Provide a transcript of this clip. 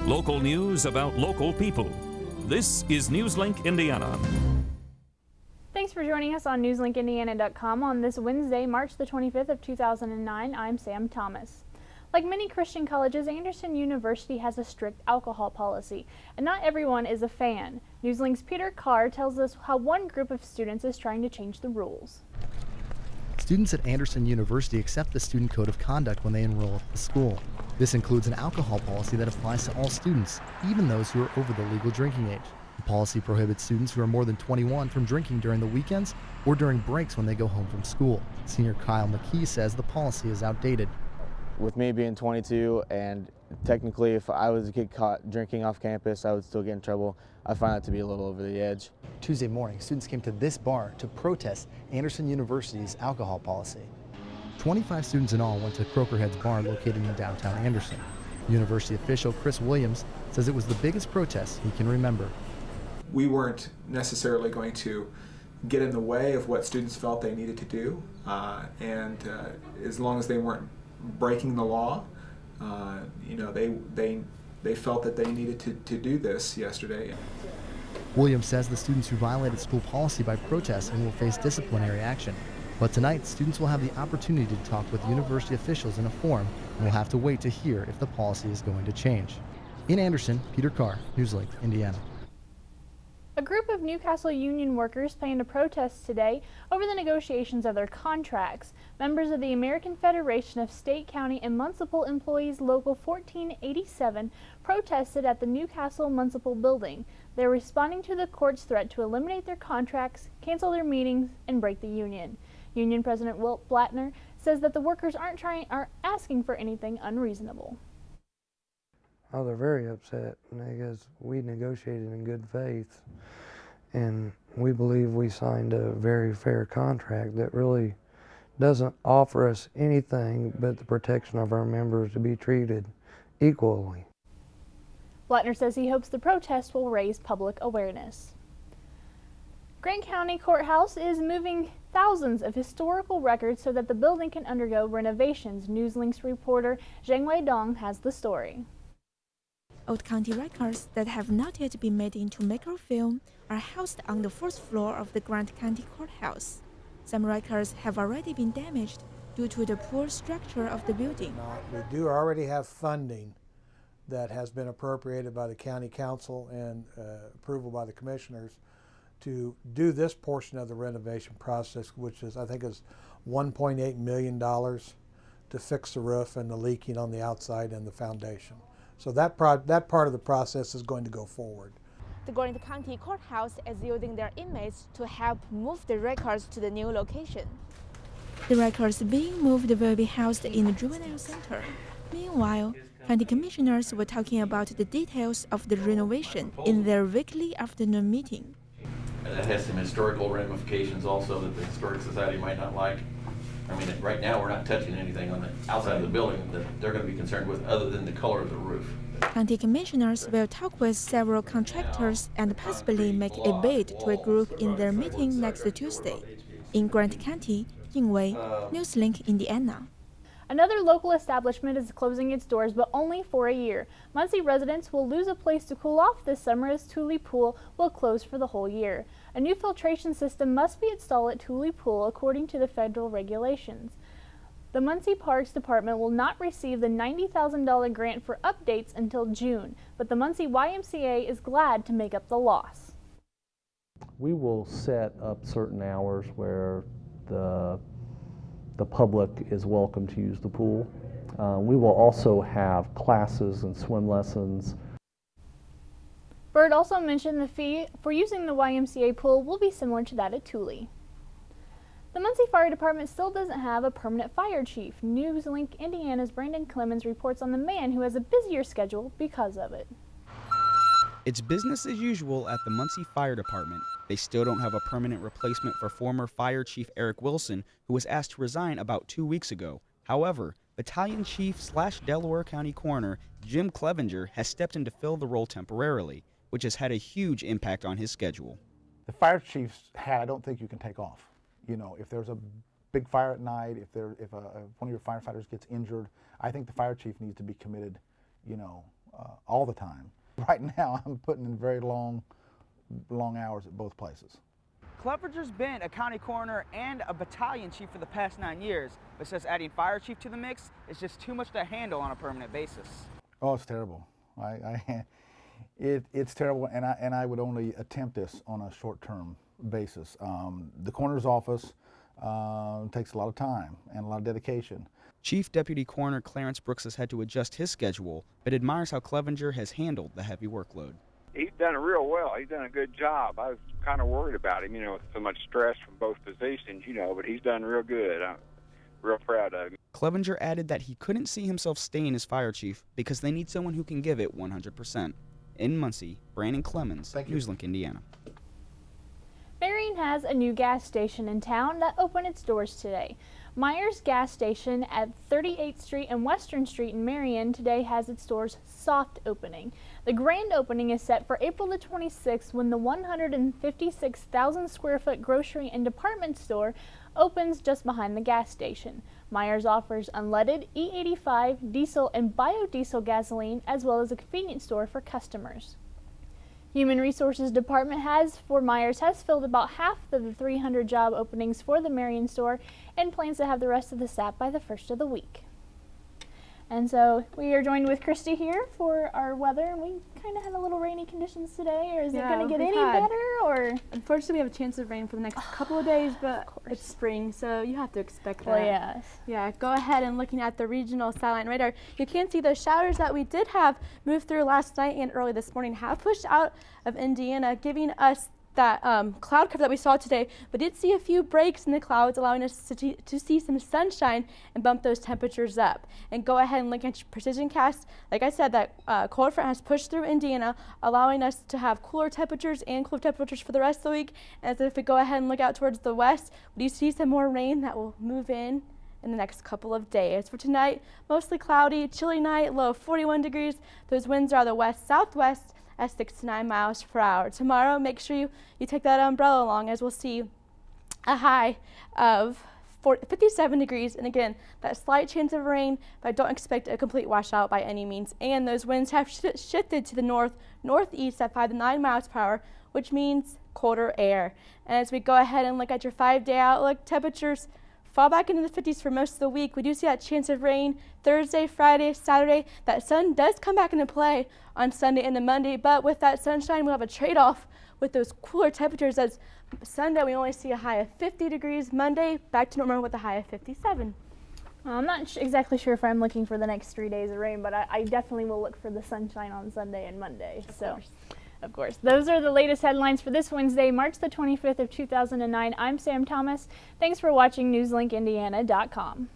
Local news about local people. This is NewsLink Indiana. Thanks for joining us on NewsLinkIndiana.com on this Wednesday, March the 25th of 2009. I'm Sam Thomas. Like many Christian colleges, Anderson University has a strict alcohol policy, and not everyone is a fan. NewsLink's Peter Carr tells us how one group of students is trying to change the rules. Students at Anderson University accept the Student Code of Conduct when they enroll at the school. This includes an alcohol policy that applies to all students, even those who are over the legal drinking age. The policy prohibits students who are more than 21 from drinking during the weekends or during breaks when they go home from school. Senior Kyle McKee says the policy is outdated. With me being 22, and technically if I was a kid caught drinking off campus, I would still get in trouble. I find that to be a little over the edge. Tuesday morning, students came to this bar to protest Anderson University's alcohol policy. 25 students in all went to Croker Head's bar located in downtown Anderson. University official Chris Williams says it was the biggest protest he can remember. We weren't necessarily going to get in the way of what students felt they needed to do, and as long as they weren't breaking the law, they felt that they needed to do this yesterday. Williams says the students who violated school policy by protesting will face disciplinary action. But tonight, students will have the opportunity to talk with university officials in a forum and will have to wait to hear if the policy is going to change. In Anderson, Peter Carr, NewsLink, Indiana. A group of Newcastle union workers plan to protest today over the negotiations of their contracts. Members of the American Federation of State, County, and Municipal Employees Local 1487 protested at the Newcastle Municipal Building. They're responding to the court's threat to eliminate their contracts, cancel their meetings, and break the union. Union President Wilt Blattner says that the workers aren't asking for anything unreasonable. Oh, they're very upset because we negotiated in good faith, and we believe we signed a very fair contract that really doesn't offer us anything but the protection of our members to be treated equally. Blattner says he hopes the protest will raise public awareness. Grant County Courthouse is moving thousands of historical records so that the building can undergo renovations. NewsLink's reporter Zheng Wei Dong has the story. Old county records that have not yet been made into microfilm are housed on the fourth floor of the Grant County Courthouse. Some records have already been damaged due to the poor structure of the building. We do already have funding that has been appropriated by the County Council and approval by the commissioners to do this portion of the renovation process, which is, I think, is $1.8 million to fix the roof and the leaking on the outside and the foundation. So that part of the process is going to go forward. The Grant County Courthouse is using their inmates to help move the records to the new location. The records being moved will be housed in the Juvenile Center. Meanwhile, county commissioners were talking about the details of the renovation in their weekly afternoon meeting. And that has some historical ramifications also that the Historic Society might not like. I mean, right now we're not touching anything on the outside of the building that they're going to be concerned with other than the color of the roof. County commissioners will talk with several contractors and possibly make a bid to a group in their meeting next Tuesday. In Grant County, Ying Wei, NewsLink, Indiana. Another local establishment is closing its doors, but only for a year. Muncie residents will lose a place to cool off this summer as Thule Pool will close for the whole year. A new filtration system must be installed at Thule Pool according to the federal regulations. The Muncie Parks Department will not receive the $90,000 grant for updates until June, but the Muncie YMCA is glad to make up the loss. We will set up certain hours where the public is welcome to use the pool. We will also have classes and swim lessons. Bird also mentioned the fee for using the YMCA pool will be similar to that at Thule. The Muncie Fire Department still doesn't have a permanent fire chief. NewsLink Indiana's Brandon Clemens reports on the man who has a busier schedule because of it. It's business as usual at the Muncie Fire Department. They still don't have a permanent replacement for former Fire Chief Eric Wilson, who was asked to resign about 2 weeks ago. However, Battalion Chief / Delaware County Coroner Jim Clevenger has stepped in to fill the role temporarily, which has had a huge impact on his schedule. The fire chief's hat, I don't think you can take off. You know, if there's a big fire at night, if one of your firefighters gets injured, I think the fire chief needs to be committed, you know, all the time. Right now, I'm putting in very long hours at both places. Clevenger's been a county coroner and a battalion chief for the past 9 years, but says adding fire chief to the mix is just too much to handle on a permanent basis. Oh, it's terrible. It's terrible, and I would only attempt this on a short-term basis. The coroner's office takes a lot of time and a lot of dedication. Chief Deputy Coroner Clarence Brooks has had to adjust his schedule, but admires how Clevenger has handled the heavy workload. He's done it real well. He's done a good job. I was kind of worried about him, with so much stress from both positions, but he's done real good. I'm real proud of him. Clevenger added that he couldn't see himself staying as fire chief because they need someone who can give it 100%. In Muncie, Brandon Clemens, NewsLink, Indiana. Marion has a new gas station in town that opened its doors today. Myers Gas Station at 38th Street and Western Street in Marion today has its doors soft opening. The grand opening is set for April the 26th when the 156,000 square foot grocery and department store opens just behind the gas station. Myers offers unleaded, E85, diesel, and biodiesel gasoline, as well as a convenience store for customers. Human Resources Department for Myers has filled about half of the 300 job openings for the Marion store and plans to have the rest of the staff by the first of the week. And so we are joined with Christy here for our weather, and we kind of had a little rainy conditions today, or is it going to get any better? Or unfortunately, we have a chance of rain for the next couple of days, but it's spring, so you have to expect that. Well, yes. Yeah, go ahead and looking at the regional satellite radar, you can see those showers that we did have move through last night and early this morning have pushed out of Indiana, giving us that cloud cover that we saw today, but did see a few breaks in the clouds, allowing us to see some sunshine and bump those temperatures up. And go ahead and look at your precision cast. Like I said, that cold front has pushed through Indiana, allowing us to have cooler temperatures and cool temperatures for the rest of the week. As if we go ahead and look out towards the west, we do see some more rain that will move in the next couple of days. For tonight, mostly cloudy, chilly night, low 41 degrees. Those winds are the west-southwest at 6 to 9 miles per hour. Tomorrow, make sure you take that umbrella along, as we'll see a high of 57 degrees. And again, that slight chance of rain, but don't expect a complete washout by any means. And those winds have shifted to the northeast at 5 to 9 miles per hour, which means colder air. And as we go ahead and look at your 5-day outlook, temperatures fall back into the 50s for most of the week. We do see that chance of rain Thursday, Friday, Saturday. That sun does come back into play on Sunday and the Monday, but with that sunshine, we'll have a trade-off with those cooler temperatures, as Sunday we only see a high of 50 degrees, Monday back to normal with a high of 57. Well, I'm not exactly sure if I'm looking for the next 3 days of rain, but I definitely will look for the sunshine on Sunday and Monday. Of course. Those are the latest headlines for this Wednesday, March the 25th of 2009. I'm Sam Thomas. Thanks for watching NewsLinkIndiana.com.